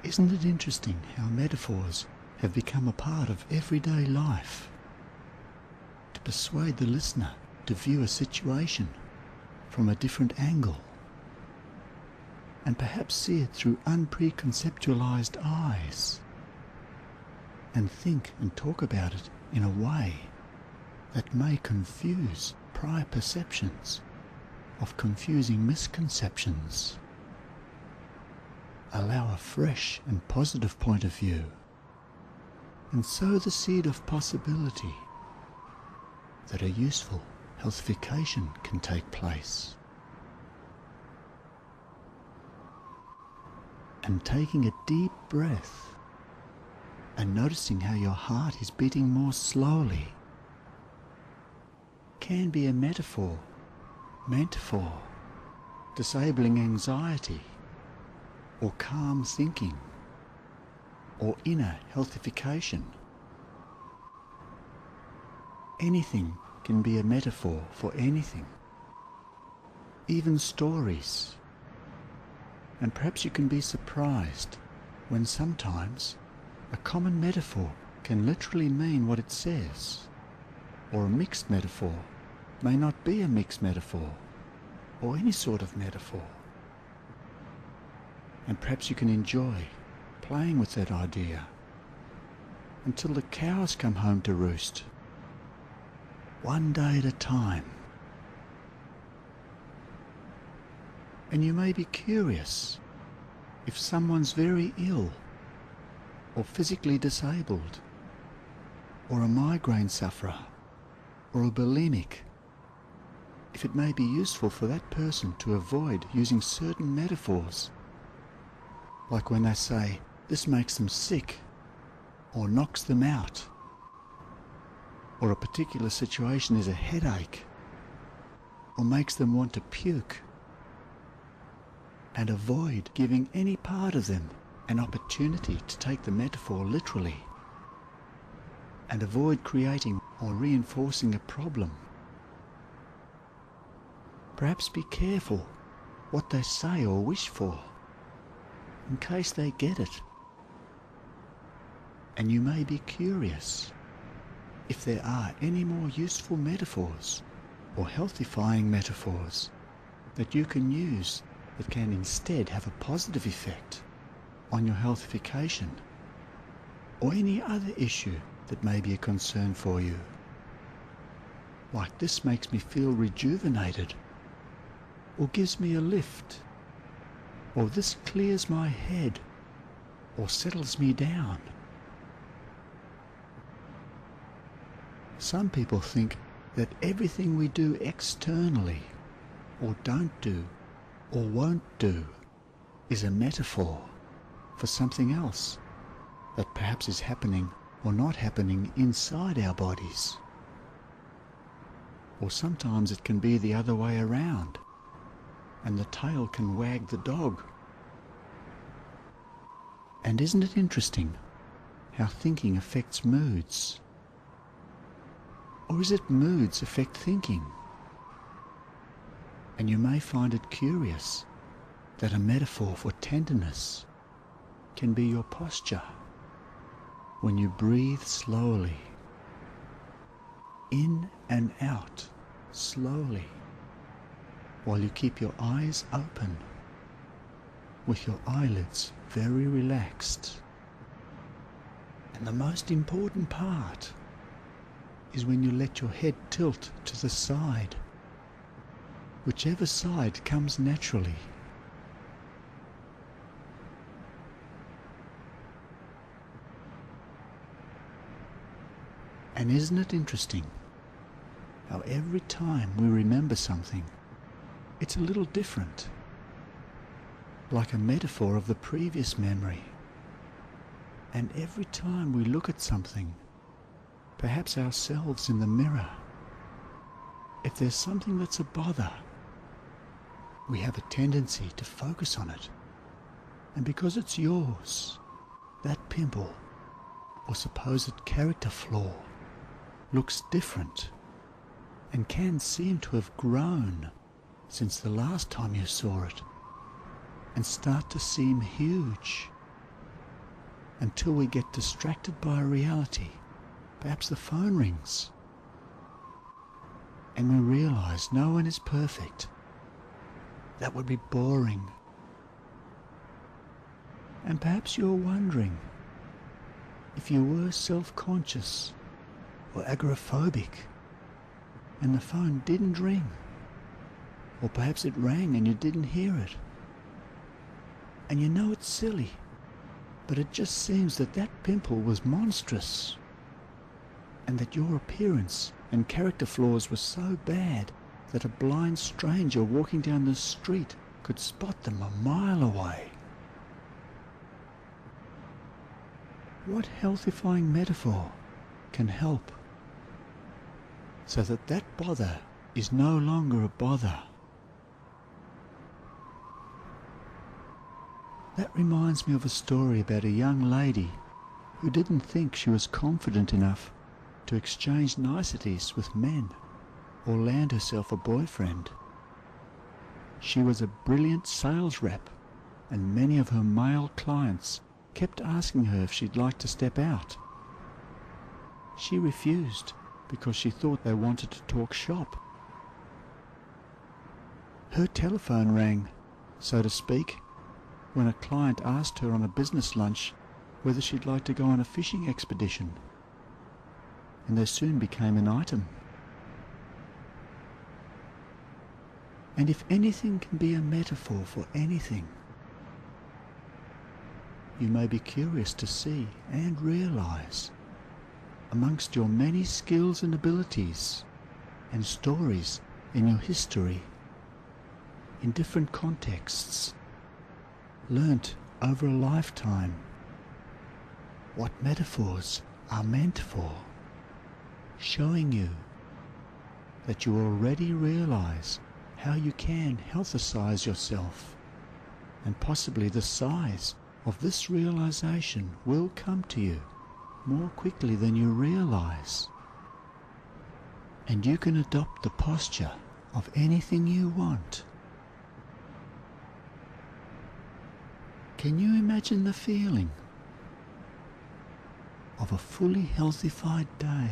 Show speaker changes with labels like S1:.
S1: Isn't it interesting how metaphors have become a part of everyday life? To persuade the listener to view a situation from a different angle, and perhaps see it through unpreconceptualized eyes, and think and talk about it in a way that may confuse prior perceptions of confusing misconceptions. Allow a fresh and positive point of view, and sow the seed of possibility that a useful healthification can take place. And taking a deep breath and noticing how your heart is beating more slowly can be a metaphor meant for disabling anxiety, or calm thinking, or inner healthification. Anything can be a metaphor for anything, even stories. And perhaps you can be surprised when sometimes a common metaphor can literally mean what it says, or a mixed metaphor may not be a mixed metaphor, or any sort of metaphor. And perhaps you can enjoy playing with that idea until the cows come home to roost, one day at a time. And you may be curious if someone's very ill, or physically disabled, or a migraine sufferer, or a bulimic, if it may be useful for that person to avoid using certain metaphors, like when they say this makes them sick, or knocks them out, or a particular situation is a headache, or makes them want to puke, and avoid giving any part of them an opportunity to take the metaphor literally, and avoid creating or reinforcing a problem. Perhaps be careful what they say or wish for, in case they get it. And you may be curious if there are any more useful metaphors or healthifying metaphors that you can use that can instead have a positive effect on your healthification, or any other issue that may be a concern for you. Like, this makes me feel rejuvenated, or gives me a lift, or this clears my head, or settles me down. Some people think that everything we do externally, or don't do, or won't do, is a metaphor for something else that perhaps is happening or not happening inside our bodies. Or sometimes it can be the other way around, and the tail can wag the dog. And isn't it interesting how thinking affects moods? Or is it moods affect thinking? And you may find it curious that a metaphor for tenderness can be your posture when you breathe slowly, in and out slowly, while you keep your eyes open with your eyelids very relaxed. And the most important part is when you let your head tilt to the side, whichever side comes naturally. And isn't it interesting how every time we remember something, it's a little different, like a metaphor of the previous memory. And every time we look at something, perhaps ourselves in the mirror, if there's something that's a bother, we have a tendency to focus on it. And because it's yours, that pimple or supposed character flaw looks different and can seem to have grown since the last time you saw it, and start to seem huge until we get distracted by reality. Perhaps the phone rings and we realize no one is perfect. That would be boring. And perhaps you're wondering if you were self-conscious or agoraphobic and the phone didn't ring, or perhaps it rang and you didn't hear it. And you know it's silly, but it just seems that that pimple was monstrous, and that your appearance and character flaws were so bad that a blind stranger walking down the street could spot them a mile away. What healthifying metaphor can help so that that bother is no longer a bother? That reminds me of a story about a young lady who didn't think she was confident enough to exchange niceties with men or land herself a boyfriend. She was a brilliant sales rep, and many of her male clients kept asking her if she'd like to step out. She refused because she thought they wanted to talk shop. Her telephone rang, so to speak, when a client asked her on a business lunch whether she'd like to go on a fishing expedition, and they soon became an item. And if anything can be a metaphor for anything, you may be curious to see and realize, amongst your many skills and abilities and stories in your history, in different contexts, learnt over a lifetime, what metaphors are meant for, showing you that you already realize how you can healthicize yourself, and possibly the size of this realization will come to you more quickly than you realize. And you can adopt the posture of anything you want. Can you imagine the feeling of a fully healthified day?